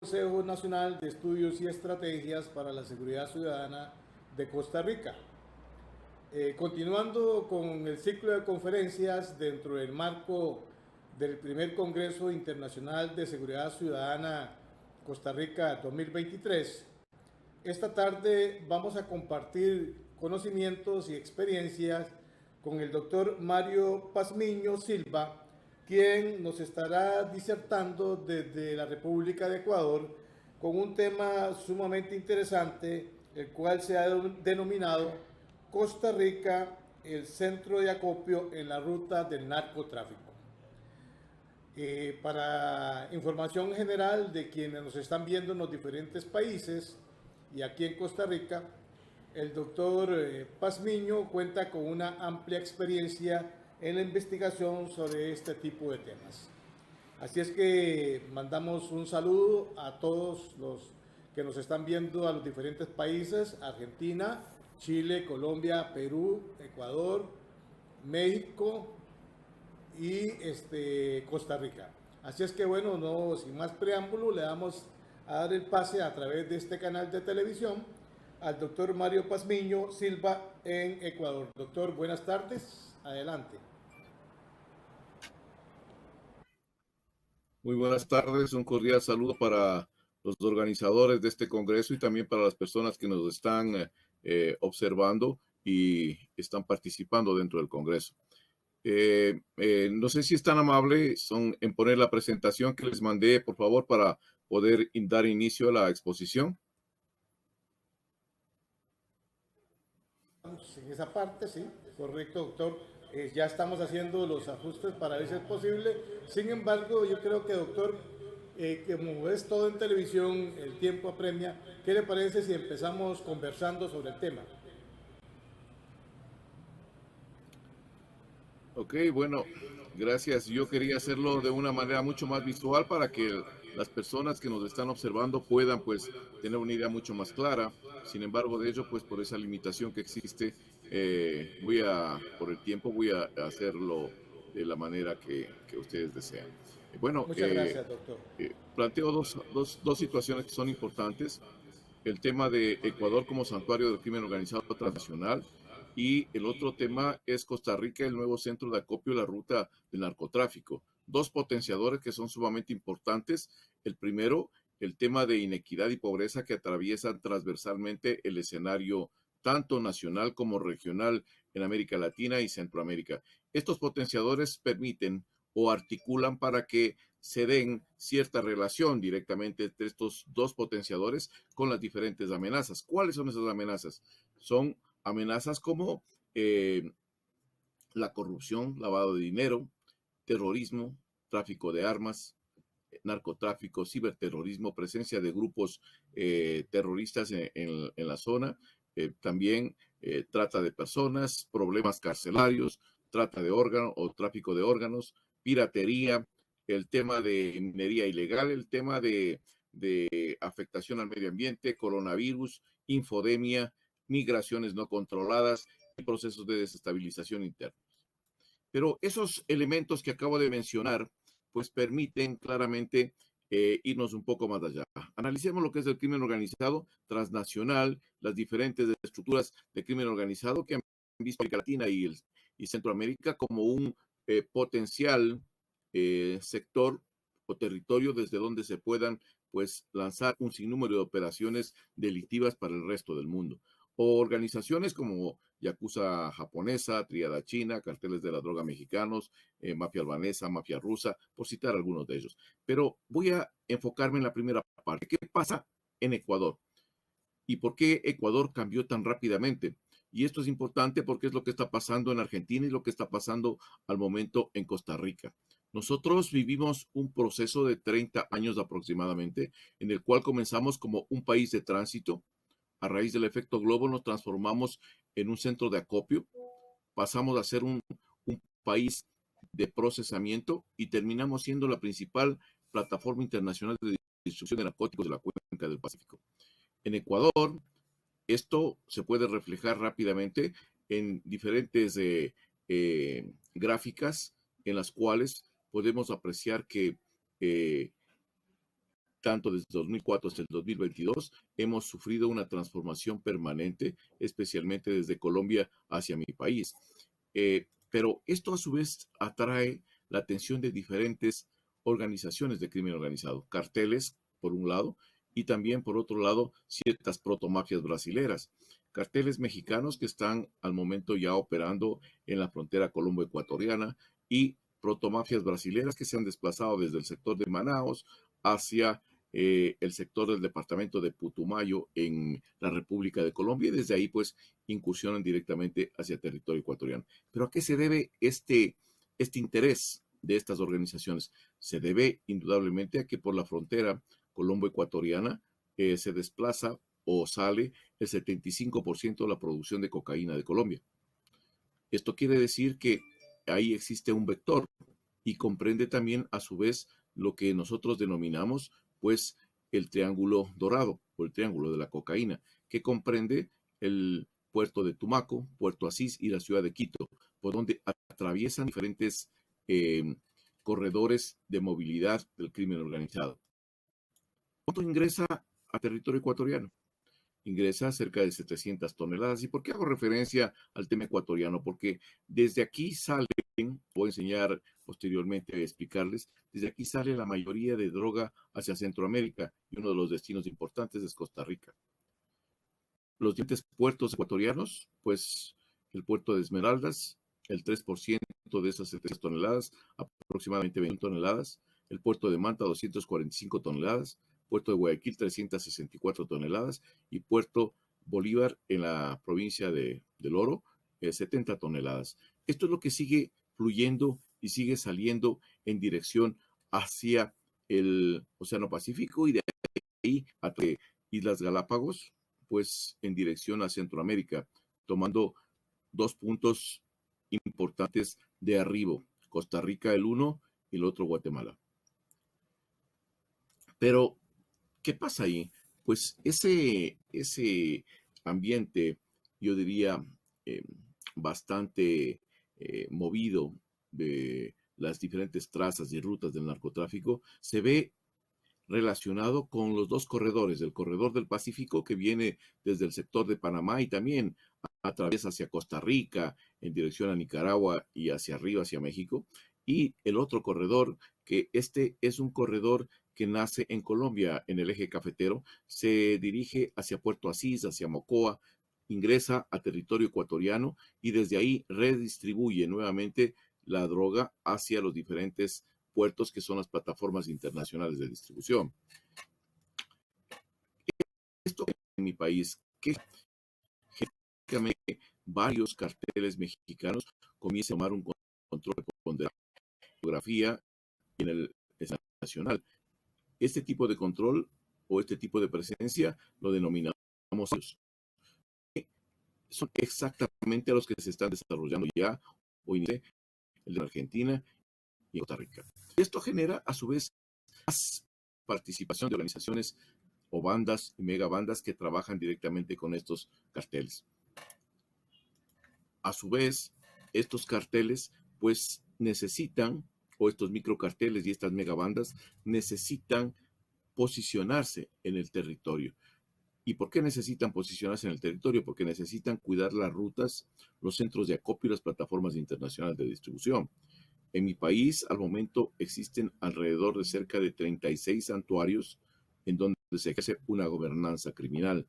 Consejo Nacional de Estudios y Estrategias para la Seguridad Ciudadana de Costa Rica. Continuando con el ciclo de conferencias dentro del marco del primer Congreso Internacional de Seguridad Ciudadana Costa Rica 2023, esta tarde vamos a compartir conocimientos y experiencias con el doctor Mario Pazmiño Silva, quien nos estará disertando desde la República de Ecuador con un tema sumamente interesante, el cual se ha denominado Costa Rica, el centro de acopio en la ruta del narcotráfico. Para información general de quienes nos están viendo en los diferentes países y aquí en Costa Rica, el doctor Pazmiño cuenta con una amplia experiencia en la investigación sobre este tipo de temas. Así es que mandamos un saludo a todos los que nos están viendo a los diferentes países: Argentina, Chile, Colombia, Perú, Ecuador, México y Costa Rica. Así es que bueno, no, sin más preámbulo, le damos a dar el pase a través de este canal de televisión al doctor Mario Pazmiño Silva en Ecuador. Doctor, buenas tardes, adelante. Muy buenas tardes, un cordial saludo para los organizadores de este congreso y también para las personas que nos están observando y están participando dentro del congreso. No sé si es tan amable en poner la presentación que les mandé, por favor, para poder dar inicio a la exposición. En esa parte, sí, correcto, doctor. Ya estamos haciendo los ajustes para ver si es posible. Sin embargo, yo creo que, doctor, como es todo en televisión, el tiempo apremia. ¿Qué le parece si empezamos conversando sobre el tema? Ok, bueno, gracias. Yo quería hacerlo de una manera mucho más visual para que las personas que nos están observando puedan pues tener una idea mucho más clara. Sin embargo, de ello, pues por esa limitación que existe, por el tiempo, voy a hacerlo de la manera que ustedes desean. Bueno, Muchas gracias, doctor. planteo dos situaciones que son importantes. El tema de Ecuador como santuario del crimen organizado transnacional, y el otro tema es Costa Rica, el nuevo centro de acopio de la ruta del narcotráfico. Dos potenciadores que son sumamente importantes. El primero, el tema de inequidad y pobreza que atraviesan transversalmente el escenario tanto nacional como regional en América Latina y Centroamérica. Estos potenciadores permiten o articulan para que se den cierta relación directamente entre estos dos potenciadores con las diferentes amenazas. ¿Cuáles son esas amenazas? Son amenazas como la corrupción, lavado de dinero, terrorismo, tráfico de armas, narcotráfico, ciberterrorismo, presencia de grupos terroristas en la zona, también trata de personas, problemas carcelarios, trata de órganos o tráfico de órganos, piratería, el tema de minería ilegal, el tema de afectación al medio ambiente, coronavirus, infodemia, migraciones no controladas y procesos de desestabilización interna. Pero esos elementos que acabo de mencionar, pues permiten claramente irnos un poco más allá. Analicemos lo que es el crimen organizado transnacional, las diferentes estructuras de crimen organizado que han visto América Latina y Centroamérica como un potencial sector o territorio desde donde se puedan pues lanzar un sinnúmero de operaciones delictivas para el resto del mundo. O organizaciones como Yakuza japonesa, Tríada china, carteles de la droga mexicanos, mafia albanesa, mafia rusa, por citar algunos de ellos. Pero voy a enfocarme en la primera parte. ¿Qué pasa en Ecuador? ¿Y por qué Ecuador cambió tan rápidamente? Y esto es importante porque es lo que está pasando en Argentina y lo que está pasando al momento en Costa Rica. Nosotros vivimos un proceso de 30 años aproximadamente, en el cual comenzamos como un país de tránsito. A raíz del efecto globo nos transformamos en un centro de acopio, pasamos a ser un país de procesamiento y terminamos siendo la principal plataforma internacional de distribución de narcóticos de la cuenca del Pacífico. En Ecuador, esto se puede reflejar rápidamente en diferentes gráficas en las cuales podemos apreciar que tanto desde 2004 hasta el 2022, hemos sufrido una transformación permanente, especialmente desde Colombia hacia mi país. Pero esto a su vez atrae la atención de diferentes organizaciones de crimen organizado, carteles, por un lado, y también, por otro lado, ciertas protomafias brasileras. Carteles mexicanos que están al momento ya operando en la frontera colombo-ecuatoriana y protomafias brasileras que se han desplazado desde el sector de Manaos hacia el sector del departamento de Putumayo en la República de Colombia y desde ahí pues incursionan directamente hacia territorio ecuatoriano. ¿Pero a qué se debe este interés de estas organizaciones? Se debe indudablemente a que por la frontera colombo-ecuatoriana se desplaza o sale el 75% de la producción de cocaína de Colombia. Esto quiere decir que ahí existe un vector y comprende también a su vez lo que nosotros denominamos pues el triángulo dorado o el triángulo de la cocaína, que comprende el puerto de Tumaco, Puerto Asís y la ciudad de Quito, por donde atraviesan diferentes corredores de movilidad del crimen organizado. ¿Cuánto ingresa a territorio ecuatoriano? Ingresa cerca de 700 toneladas. ¿Y por qué hago referencia al tema ecuatoriano? Porque desde aquí salen, voy a enseñar posteriormente a explicarles, desde aquí sale la mayoría de droga hacia Centroamérica y uno de los destinos importantes es Costa Rica. Los diferentes puertos ecuatorianos, pues el puerto de Esmeraldas, el 3% de esas 700 toneladas, aproximadamente 20 toneladas, el puerto de Manta, 245 toneladas, Puerto de Guayaquil, 364 toneladas, y Puerto Bolívar, en la provincia del Oro, 70 toneladas. Esto es lo que sigue fluyendo y sigue saliendo en dirección hacia el Océano Pacífico y de ahí a Islas Galápagos, pues en dirección a Centroamérica, tomando dos puntos importantes de arribo, Costa Rica el uno y el otro Guatemala. Pero ¿qué pasa ahí? Pues ese ambiente, yo diría, bastante movido de las diferentes trazas y rutas del narcotráfico, se ve relacionado con los dos corredores, el corredor del Pacífico que viene desde el sector de Panamá y también atraviesa hacia Costa Rica en dirección a Nicaragua y hacia arriba, hacia México, y el otro corredor, que este es un corredor que nace en Colombia, en el eje cafetero, se dirige hacia Puerto Asís, hacia Mocoa, ingresa a territorio ecuatoriano y desde ahí redistribuye nuevamente la droga hacia los diferentes puertos que son las plataformas internacionales de distribución. Esto en mi país, que genéticamente varios carteles mexicanos comienzan a tomar un control de la geografía y en el nacional. Este tipo de control o este tipo de presencia lo denominamos ellos. Son exactamente los que se están desarrollando ya hoy en el de Argentina y Costa Rica. Esto genera a su vez más participación de organizaciones o bandas y megabandas que trabajan directamente con estos carteles. A su vez, estos carteles pues necesitan, o estos microcarteles y estas megabandas necesitan posicionarse en el territorio. ¿Y por qué necesitan posicionarse en el territorio? Porque necesitan cuidar las rutas, los centros de acopio y las plataformas internacionales de distribución. En mi país, al momento, existen alrededor de cerca de 36 santuarios en donde se ejerce una gobernanza criminal.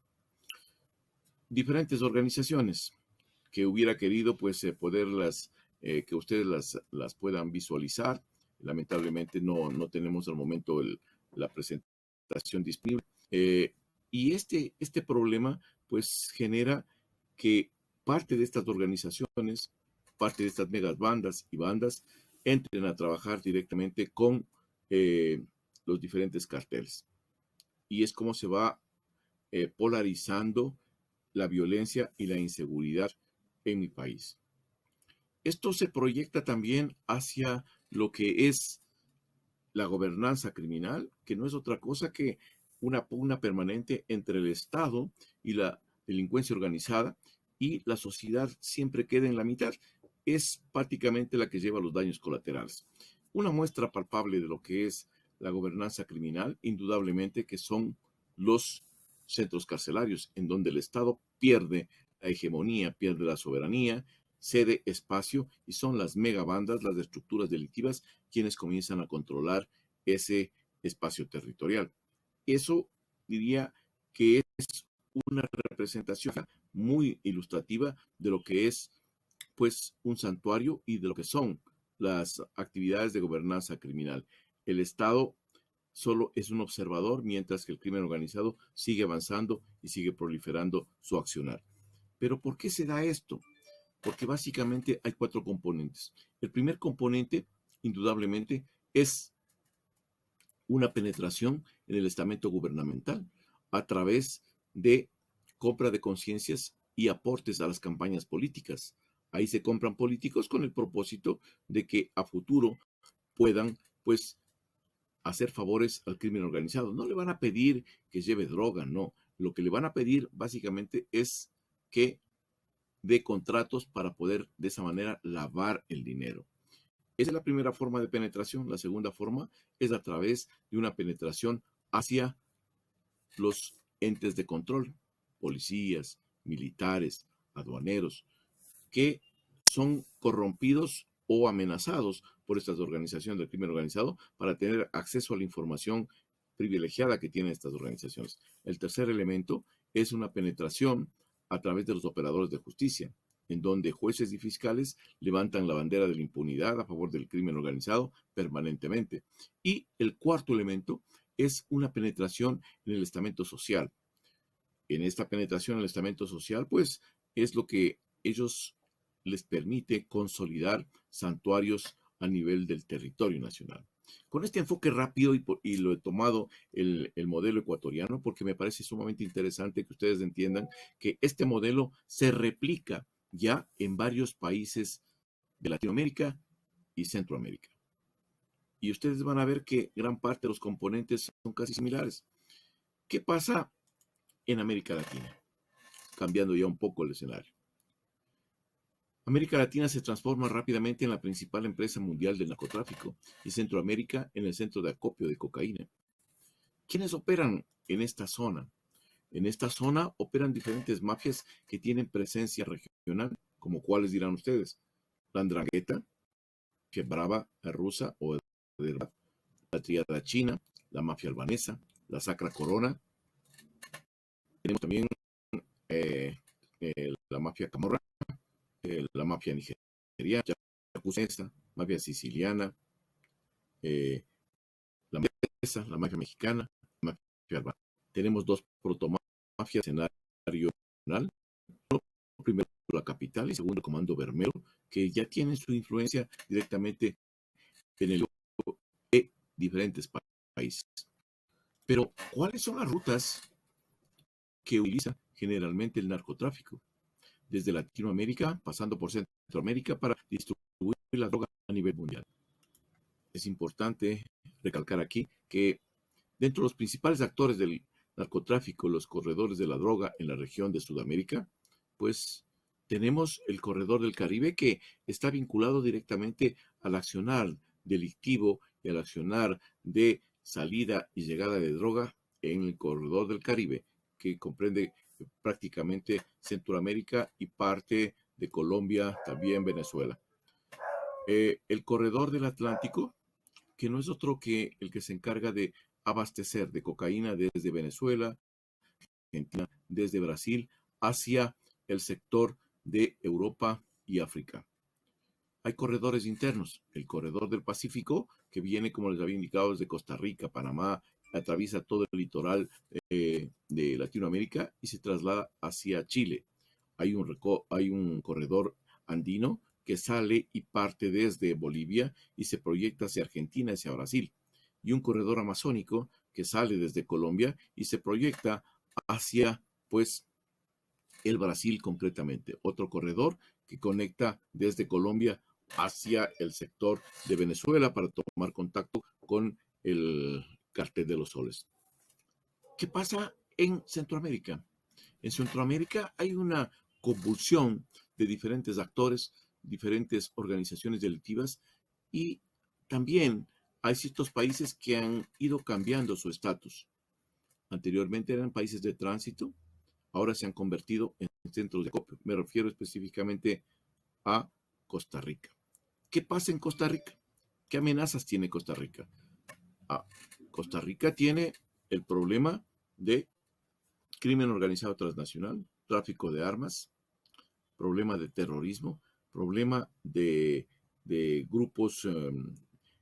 Diferentes organizaciones que hubiera querido pues poderlas, que ustedes las puedan visualizar. Lamentablemente no tenemos al momento la presentación disponible. Y este problema pues genera que parte de estas organizaciones, parte de estas megas bandas y bandas entren a trabajar directamente con los diferentes carteles. Y es como se va polarizando la violencia y la inseguridad en mi país. Esto se proyecta también hacia lo que es la gobernanza criminal, que no es otra cosa que una pugna permanente entre el Estado y la delincuencia organizada, y la sociedad siempre queda en la mitad. Es prácticamente la que lleva los daños colaterales. Una muestra palpable de lo que es la gobernanza criminal, indudablemente que son los centros carcelarios, en donde el Estado pierde la hegemonía, pierde la soberanía, cede espacio y son las megabandas, las estructuras delictivas, quienes comienzan a controlar ese espacio territorial. Eso diría que es una representación muy ilustrativa de lo que es pues un santuario y de lo que son las actividades de gobernanza criminal. El Estado solo es un observador mientras que el crimen organizado sigue avanzando y sigue proliferando su accionar. Pero ¿por qué se da esto? Porque básicamente hay 4 componentes. El primer componente, indudablemente, es una penetración en el estamento gubernamental a través de compra de conciencias y aportes a las campañas políticas. Ahí se compran políticos con el propósito de que a futuro puedan, pues, hacer favores al crimen organizado. No le van a pedir que lleve droga, no. Lo que le van a pedir básicamente es que dé contratos para poder de esa manera lavar el dinero. Esa es la primera forma de penetración. La segunda forma es a través de una penetración hacia los entes de control, policías, militares, aduaneros, que son corrompidos o amenazados por estas organizaciones del crimen organizado para tener acceso a la información privilegiada que tienen estas organizaciones. El tercer elemento es una penetración a través de los operadores de justicia, en donde jueces y fiscales levantan la bandera de la impunidad a favor del crimen organizado permanentemente. Y el cuarto elemento es una penetración en el estamento social. En esta penetración en el estamento social, pues, es lo que ellos les permite consolidar santuarios a nivel del territorio nacional. Con este enfoque rápido y lo he tomado el modelo ecuatoriano porque me parece sumamente interesante que ustedes entiendan que este modelo se replica ya en varios países de Latinoamérica y Centroamérica. Y ustedes van a ver que gran parte de los componentes son casi similares. ¿Qué pasa en América Latina? Cambiando ya un poco el escenario. América Latina se transforma rápidamente en la principal empresa mundial del narcotráfico y Centroamérica en el centro de acopio de cocaína. ¿Quiénes operan en esta zona? En esta zona operan diferentes mafias que tienen presencia regional, como cuáles dirán ustedes. La Andrangheta, que brava, la rusa o la tríada china, la mafia albanesa, la Sacra Corona. Tenemos también la mafia camorra, la mafia nigeriana, yacuza, mafia siciliana, la mafia mexicana, la mafia albana. Tenemos 2 protomafias en el escenario nacional. Primero la capital y segundo el Comando Bermero, que ya tienen su influencia directamente en el de diferentes países. Pero, ¿cuáles son las rutas que utiliza generalmente el narcotráfico? Desde Latinoamérica, pasando por Centroamérica, para distribuir la droga a nivel mundial. Es importante recalcar aquí que dentro de los principales actores del narcotráfico, los corredores de la droga en la región de Sudamérica, pues tenemos el corredor del Caribe que está vinculado directamente al accionar delictivo y al accionar de salida y llegada de droga en el corredor del Caribe, que comprende prácticamente Centroamérica y parte de Colombia, también Venezuela. El corredor del Atlántico, que no es otro que el que se encarga de abastecer de cocaína desde Venezuela, Argentina, desde Brasil, hacia el sector de Europa y África. Hay corredores internos, el corredor del Pacífico, que viene, como les había indicado, desde Costa Rica, Panamá, atraviesa todo el litoral de Latinoamérica y se traslada hacia Chile. Hay un corredor andino que sale y parte desde Bolivia y se proyecta hacia Argentina, hacia Brasil. Y un corredor amazónico que sale desde Colombia y se proyecta hacia, pues, el Brasil concretamente. Otro corredor que conecta desde Colombia hacia el sector de Venezuela para tomar contacto con el Cartel de los Soles. ¿Qué pasa en Centroamérica? En Centroamérica hay una convulsión de diferentes actores, diferentes organizaciones delictivas y también hay ciertos países que han ido cambiando su estatus. Anteriormente eran países de tránsito, ahora se han convertido en centros de acopio. Me refiero específicamente a Costa Rica. ¿Qué pasa en Costa Rica? ¿Qué amenazas tiene Costa Rica? Ah, Costa Rica tiene el problema de crimen organizado transnacional, tráfico de armas, problema de terrorismo, problema de grupos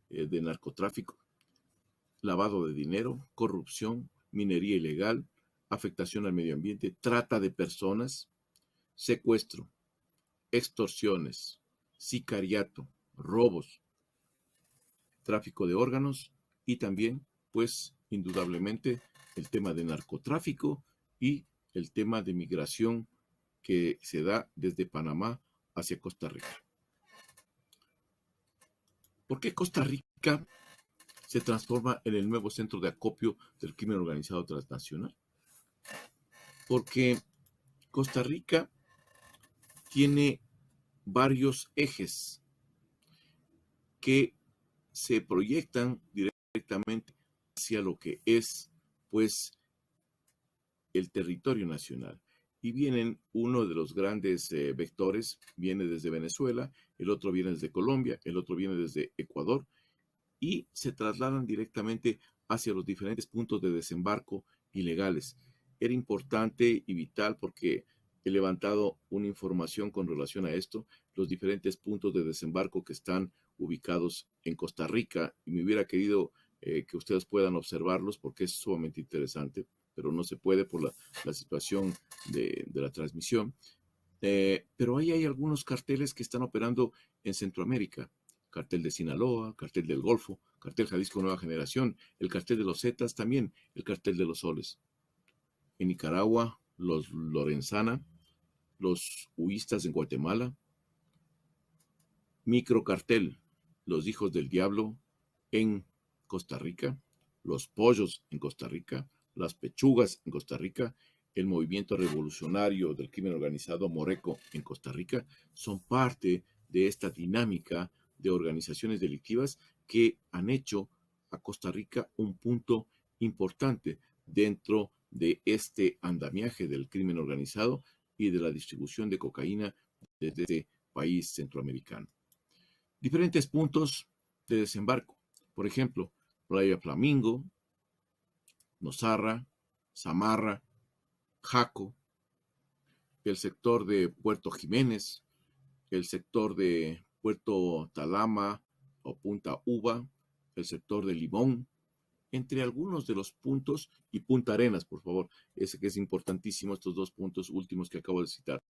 de narcotráfico, lavado de dinero, corrupción, minería ilegal, afectación al medio ambiente, trata de personas, secuestro, extorsiones, sicariato, robos, tráfico de órganos y también, pues, indudablemente, el tema de narcotráfico y el tema de migración que se da desde Panamá hacia Costa Rica. ¿Por qué Costa Rica se transforma en el nuevo centro de acopio del crimen organizado transnacional? Porque Costa Rica tiene varios ejes que se proyectan directamente hacia lo que es, pues, el territorio nacional. Y vienen, uno de los grandes vectores viene desde Venezuela, el otro viene desde Colombia, el otro viene desde Ecuador, y se trasladan directamente hacia los diferentes puntos de desembarco ilegales. Era importante y vital porque he levantado una información con relación a esto, los diferentes puntos de desembarco que están ubicados en Costa Rica, y me hubiera querido que ustedes puedan observarlos porque es sumamente interesante, pero no se puede por la situación de la transmisión. Pero ahí hay algunos carteles que están operando en Centroamérica. Cartel de Sinaloa, cartel del Golfo, cartel Jalisco Nueva Generación, el cartel de los Zetas, también el cartel de los Soles. En Nicaragua, los Lorenzana, los huistas en Guatemala, microcartel, los Hijos del Diablo en Costa Rica, los Pollos en Costa Rica, las Pechugas en Costa Rica, el movimiento revolucionario del crimen organizado Moreco en Costa Rica, son parte de esta dinámica de organizaciones delictivas que han hecho a Costa Rica un punto importante dentro de este andamiaje del crimen organizado y de la distribución de cocaína desde este país centroamericano. Diferentes puntos de desembarco, por ejemplo, Playa Flamingo, Nosarra, Samarra, Jaco, el sector de Puerto Jiménez, el sector de Puerto Talama o Punta Uva, el sector de Limón, entre algunos de los puntos, y Punta Arenas, por favor, ese que es importantísimo, estos dos puntos últimos que acabo de citar,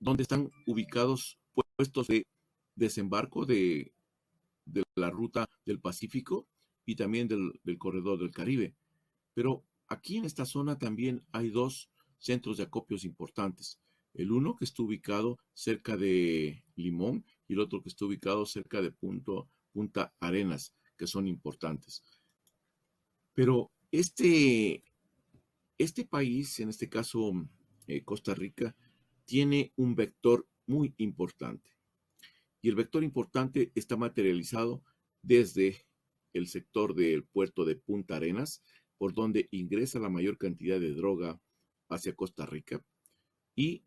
donde están ubicados puestos de desembarco de la ruta del Pacífico y también del corredor del Caribe. Pero aquí en esta zona también hay dos centros de acopios importantes. El uno que está ubicado cerca de Limón y el otro que está ubicado cerca de Punta Arenas, que son importantes. Pero este país, en este caso Costa Rica, tiene un vector muy importante. Y el vector importante está materializado desde el sector del puerto de Punta Arenas, por donde ingresa la mayor cantidad de droga hacia Costa Rica, y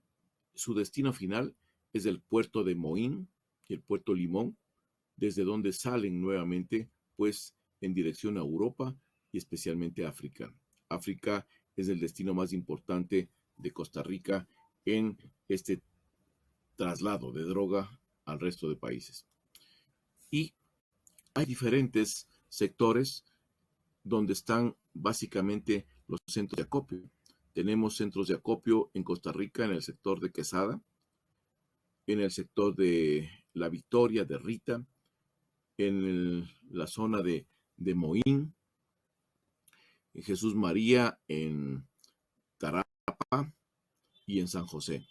su destino final es el puerto de Moín y el puerto Limón, desde donde salen nuevamente, pues, en dirección a Europa y especialmente a África. África es el destino más importante de Costa Rica en este traslado de droga al resto de países. Y hay diferentes sectores donde están básicamente los centros de acopio. Tenemos centros de acopio en Costa Rica en el sector de Quesada, en el sector de La Victoria, de Rita, en la zona de Moín, en Jesús María, en Tarapa y en San José.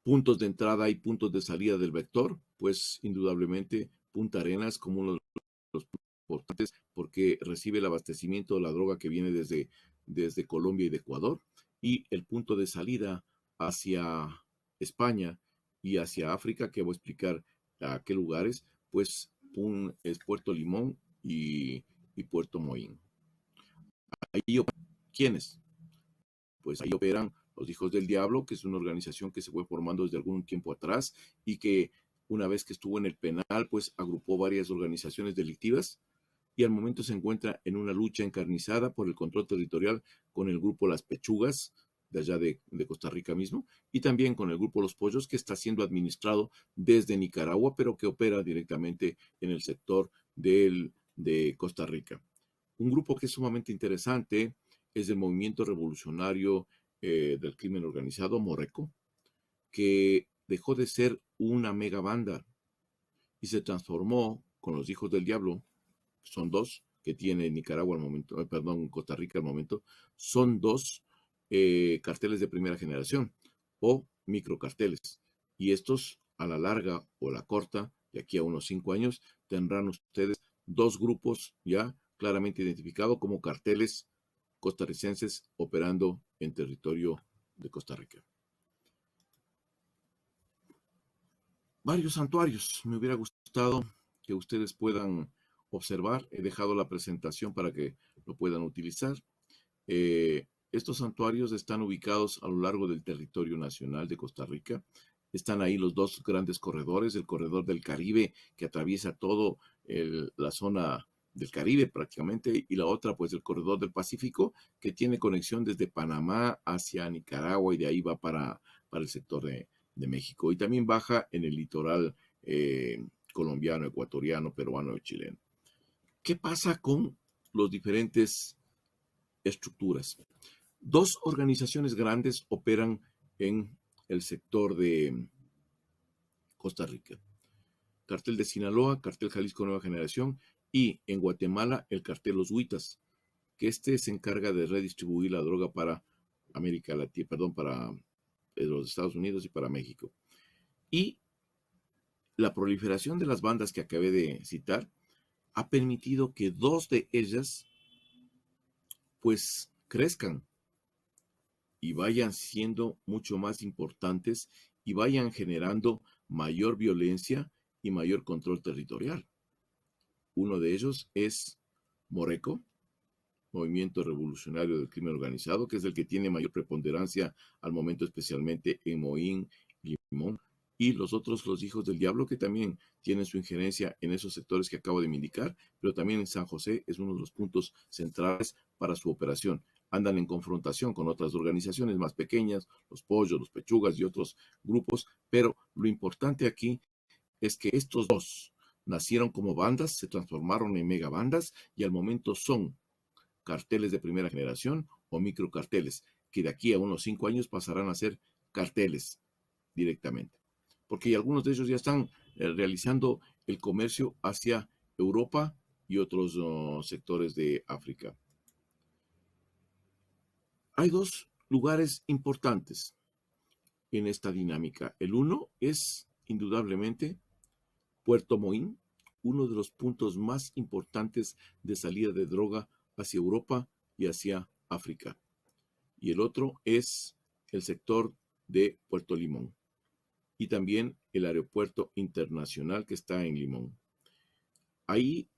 Puntos de entrada y puntos de salida del vector, pues indudablemente Punta Arenas como uno de los importantes porque recibe el abastecimiento de la droga que viene desde Colombia y de Ecuador, y el punto de salida hacia España y hacia África, que voy a explicar a qué lugares, pues es Puerto Limón y Puerto Moín. Ahí ¿quiénes? Pues ahí operan los Hijos del Diablo, que es una organización que se fue formando desde algún tiempo atrás y que una vez que estuvo en el penal, pues agrupó varias organizaciones delictivas y al momento se encuentra en una lucha encarnizada por el control territorial con el grupo Las Pechugas, de allá de Costa Rica mismo, y también con el grupo Los Pollos, que está siendo administrado desde Nicaragua, pero que opera directamente en el sector de Costa Rica. Un grupo que es sumamente interesante es el Movimiento Revolucionario del Crimen Organizado, Moreco, que dejó de ser una mega banda y se transformó con los Hijos del Diablo. Son dos que tiene Nicaragua al momento, perdón, Costa Rica al momento. Son dos carteles de primera generación o microcarteles. Y estos, a la larga o la corta, de aquí a unos 5 años, tendrán ustedes dos grupos ya claramente identificados como carteles costarricenses operando en territorio de Costa Rica. Varios santuarios. Me hubiera gustado que ustedes puedan observar. He dejado la presentación para que lo puedan utilizar. Estos santuarios están ubicados a lo largo del territorio nacional de Costa Rica. Están ahí los dos grandes corredores, el corredor del Caribe, que atraviesa todo la zona del Caribe prácticamente, y la otra, pues, el corredor del Pacífico, que tiene conexión desde Panamá hacia Nicaragua y de ahí va para el sector de México. Y también baja en el litoral colombiano, ecuatoriano, peruano y chileno. ¿Qué pasa con los diferentes estructuras? Dos organizaciones grandes operan en el sector de Costa Rica. Cartel de Sinaloa, Cartel Jalisco Nueva Generación, y en Guatemala el Cartel Los Huitas, que se encarga de redistribuir la droga para América Latina, perdón, para los Estados Unidos y para México. Y la proliferación de las bandas que acabé de citar ha permitido que dos de ellas pues crezcan y vayan siendo mucho más importantes y vayan generando mayor violencia y mayor control territorial. Uno de ellos es Moreco, Movimiento Revolucionario del Crimen Organizado, que es el que tiene mayor preponderancia al momento, especialmente en Moín y Limón, y los otros, los Hijos del Diablo, que también tienen su injerencia en esos sectores que acabo de indicar, pero también en San José es uno de los puntos centrales para su operación. Andan en confrontación con otras organizaciones más pequeñas, los Pollos, los Pechugas y otros grupos, pero lo importante aquí es que estos dos nacieron como bandas, se transformaron en megabandas y al momento son carteles de primera generación o microcarteles, que de aquí a unos 5 años pasarán a ser carteles directamente. Porque algunos de ellos ya están realizando el comercio hacia Europa y otros sectores de África. Hay dos lugares importantes en esta dinámica. El uno es, indudablemente, Puerto Moín, uno de los puntos más importantes de salida de droga hacia Europa y hacia África. Y el otro es el sector de Puerto Limón y también el aeropuerto internacional que está en Limón. Ahí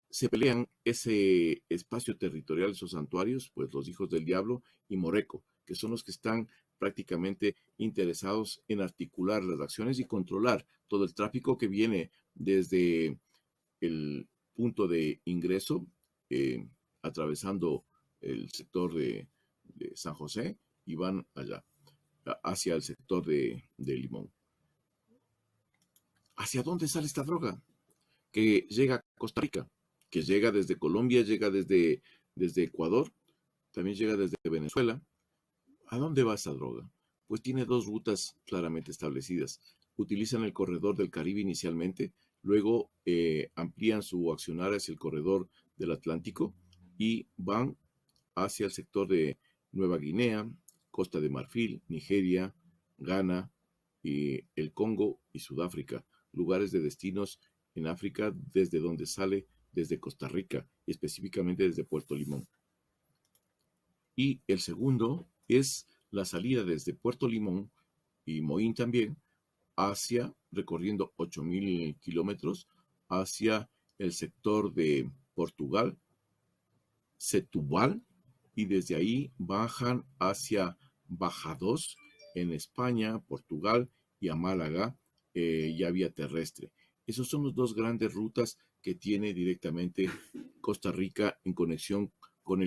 se pelean ese espacio territorial, esos santuarios, pues los Hijos del Diablo y Moreco, que son los que están prácticamente interesados en articular las acciones y controlar todo el tráfico que viene desde el punto de ingreso, atravesando el sector de San José y van allá, hacia el sector de Limón. ¿Hacia dónde sale esta droga? Que llega a Costa Rica, que llega desde Colombia, llega desde Ecuador, también llega desde Venezuela. ¿A dónde va esa droga? Pues tiene dos rutas claramente establecidas. Utilizan el corredor del Caribe inicialmente, luego amplían su accionar hacia el corredor del Atlántico y van hacia el sector de Nueva Guinea, Costa de Marfil, Nigeria, Ghana, el Congo y Sudáfrica, lugares de destinos en África desde donde sale desde Costa Rica, y específicamente desde Puerto Limón. Y el segundo es la salida desde Puerto Limón y Moín también, hacia, recorriendo 8,000 kilómetros, hacia el sector de Portugal, Setúbal, y desde ahí bajan hacia Badajoz en España, Portugal y a Málaga, ya vía terrestre. Esos son los dos grandes rutas que tiene directamente Costa Rica en conexión con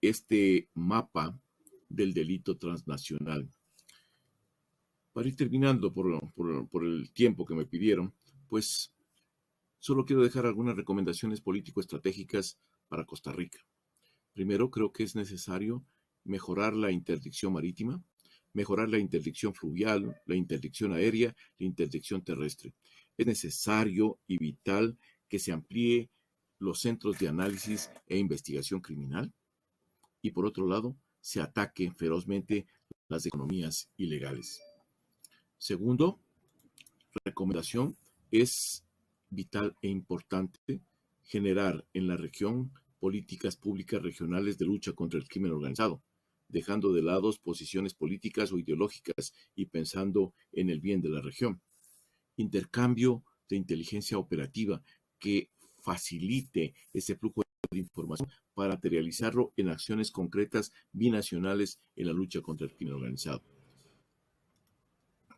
este mapa del delito transnacional. Para ir terminando por el tiempo que me pidieron, pues solo quiero dejar algunas recomendaciones político-estratégicas para Costa Rica. Primero, creo que es necesario mejorar la interdicción marítima, mejorar la interdicción fluvial, la interdicción aérea, la interdicción terrestre. Es necesario y vital que se amplíe los centros de análisis e investigación criminal y, por otro lado, se ataquen ferozmente las economías ilegales. Segundo, recomendación, es vital e importante generar en la región políticas públicas regionales de lucha contra el crimen organizado, dejando de lado posiciones políticas o ideológicas y pensando en el bien de la región. Intercambio de inteligencia operativa que facilite ese flujo de información para materializarlo en acciones concretas binacionales en la lucha contra el crimen organizado.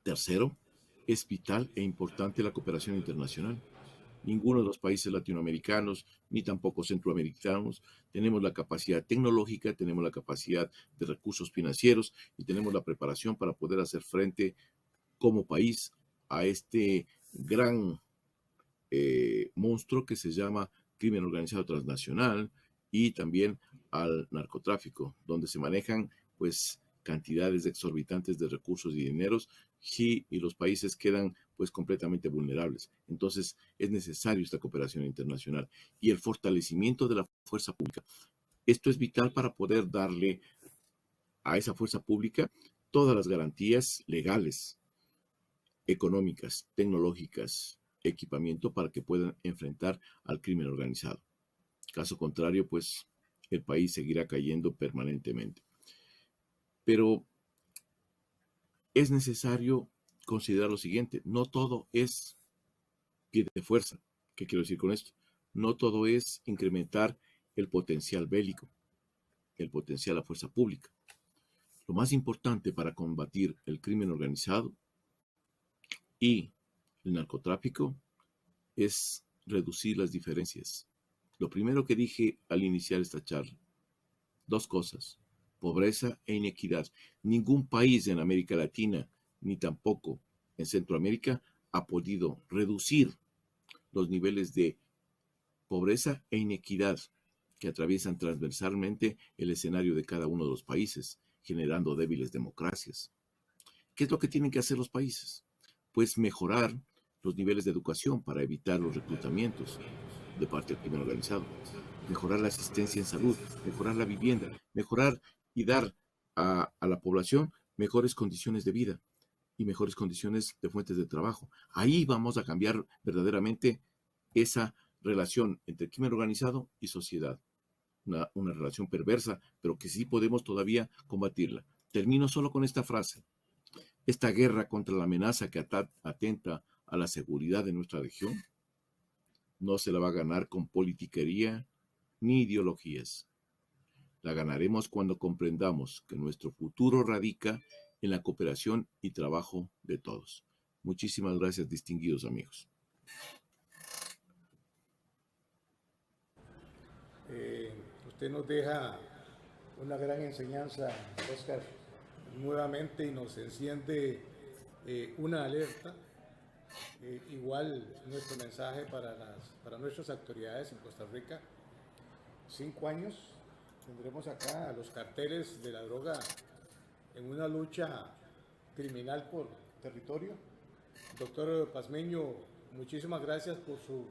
Tercero, es vital e importante la cooperación internacional. Ninguno de los países latinoamericanos, ni tampoco centroamericanos, tenemos la capacidad tecnológica, tenemos la capacidad de recursos financieros y tenemos la preparación para poder hacer frente como país a este gran monstruo que se llama crimen organizado transnacional y también al narcotráfico, donde se manejan pues cantidades exorbitantes de recursos y dineros y los países quedan pues completamente vulnerables. Entonces es necesario esta cooperación internacional y el fortalecimiento de la fuerza pública. Esto es vital para poder darle a esa fuerza pública todas las garantías legales, económicas, tecnológicas, equipamiento para que puedan enfrentar al crimen organizado. Caso contrario, pues el país seguirá cayendo permanentemente. Pero es necesario considerar lo siguiente: no todo es pie de fuerza. ¿Qué quiero decir con esto? No todo es incrementar el potencial bélico, el potencial a fuerza pública. Lo más importante para combatir el crimen organizado y el narcotráfico es reducir las diferencias. Lo primero que dije al iniciar esta charla, dos cosas: pobreza e inequidad. Ningún país en América Latina, ni tampoco en Centroamérica, ha podido reducir los niveles de pobreza e inequidad que atraviesan transversalmente el escenario de cada uno de los países, generando débiles democracias. ¿Qué es lo que tienen que hacer los países? Pues mejorar los niveles de educación para evitar los reclutamientos de parte del crimen organizado, mejorar la asistencia en salud, mejorar la vivienda, mejorar y dar a la población mejores condiciones de vida y mejores condiciones de fuentes de trabajo. Ahí vamos a cambiar verdaderamente esa relación entre crimen organizado y sociedad. Una relación perversa, pero que sí podemos todavía combatirla. Termino solo con esta frase: esta guerra contra la amenaza que atenta a la seguridad de nuestra región no se la va a ganar con politiquería ni ideologías. La ganaremos cuando comprendamos que nuestro futuro radica en la cooperación y trabajo de todos. Muchísimas gracias, distinguidos amigos. Usted nos deja una gran enseñanza, Oscar, nuevamente, y nos enciende una alerta. Igual nuestro mensaje para nuestras autoridades en Costa Rica: 5 años tendremos acá a los carteles de la droga en una lucha criminal por territorio. Doctor Pazmiño, muchísimas gracias por su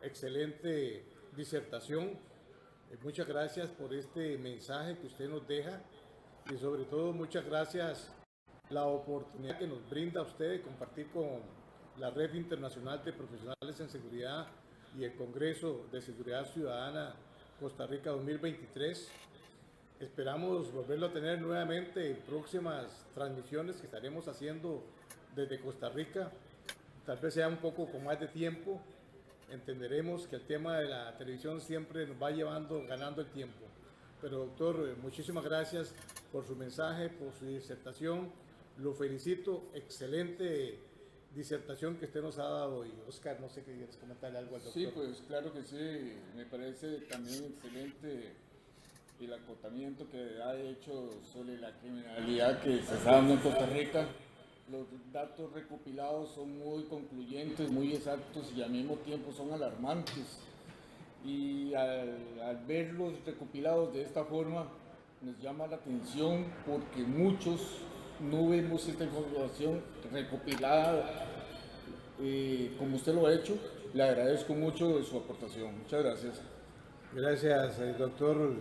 excelente disertación. Muchas gracias por este mensaje que usted nos deja y sobre todo muchas gracias la oportunidad que nos brinda a usted de compartir con la Red Internacional de Profesionales en Seguridad y el Congreso de Seguridad Ciudadana Costa Rica 2023. Esperamos volverlo a tener nuevamente en próximas transmisiones que estaremos haciendo desde Costa Rica. Tal vez sea un poco con más de tiempo, entenderemos que el tema de la televisión siempre nos va llevando, ganando el tiempo. Pero doctor, muchísimas gracias por su mensaje, por su disertación. Lo felicito, excelente disertación que usted nos ha dado hoy. Oscar, no sé qué quieres comentarle algo al doctor. Sí, pues claro que sí, me parece también excelente el acotamiento que ha hecho sobre la criminalidad que se está dando en Costa Rica. Los datos recopilados son muy concluyentes, muy exactos y al mismo tiempo son alarmantes. Y al verlos recopilados de esta forma nos llama la atención porque muchos no vemos esta información recopilada como usted lo ha hecho. Le agradezco mucho su aportación. Muchas gracias. Gracias, doctor.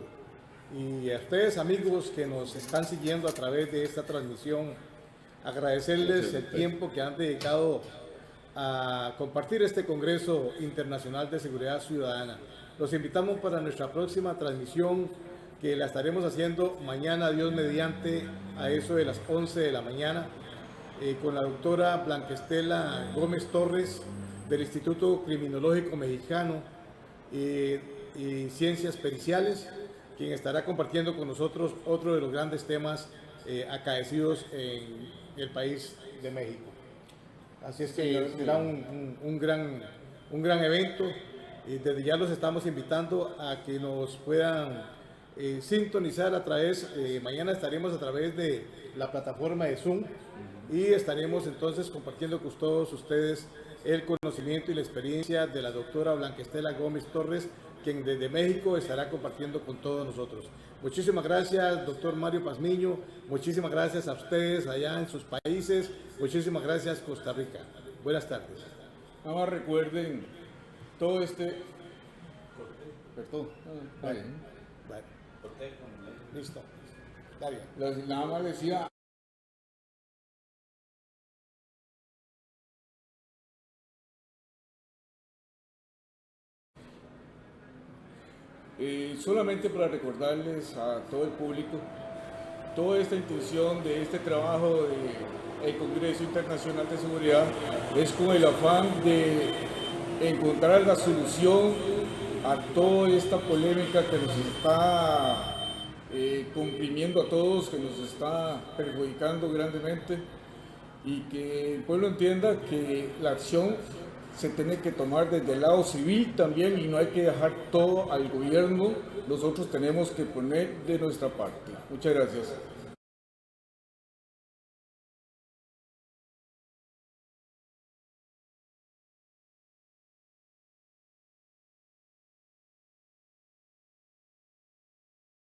Y a ustedes, amigos que nos están siguiendo a través de esta transmisión, agradecerles el tiempo que han dedicado a compartir este Congreso Internacional de Seguridad Ciudadana. Los invitamos para nuestra próxima transmisión, que la estaremos haciendo mañana, Dios mediante, a eso de las 11 de la mañana, con la doctora Blanca Estela Gómez Torres, del Instituto Criminológico Mexicano y Ciencias Periciales, quien estará compartiendo con nosotros otro de los grandes temas acaecidos en el país de México. Así es que será un gran evento, y desde ya los estamos invitando a que nos puedan sintonizar a través, mañana estaremos a través de la plataforma de Zoom y estaremos entonces compartiendo con todos ustedes el conocimiento y la experiencia de la doctora Blanca Estela Gómez Torres, quien desde México estará compartiendo con todos nosotros. Muchísimas gracias, doctor Mario Pazmiño. Muchísimas gracias a ustedes allá en sus países. Muchísimas gracias, Costa Rica. Buenas tardes. Nada más recuerden todo este... Perdón. Vale. Listo. Está bien. Nada más decía... solamente para recordarles a todo el público, toda esta intención de este trabajo del Congreso Internacional de Seguridad es con el afán de encontrar la solución a toda esta polémica que nos está comprimiendo a todos, que nos está perjudicando grandemente, y que el pueblo entienda que la acción se tiene que tomar desde el lado civil también y no hay que dejar todo al gobierno. Nosotros tenemos que poner de nuestra parte. Muchas gracias.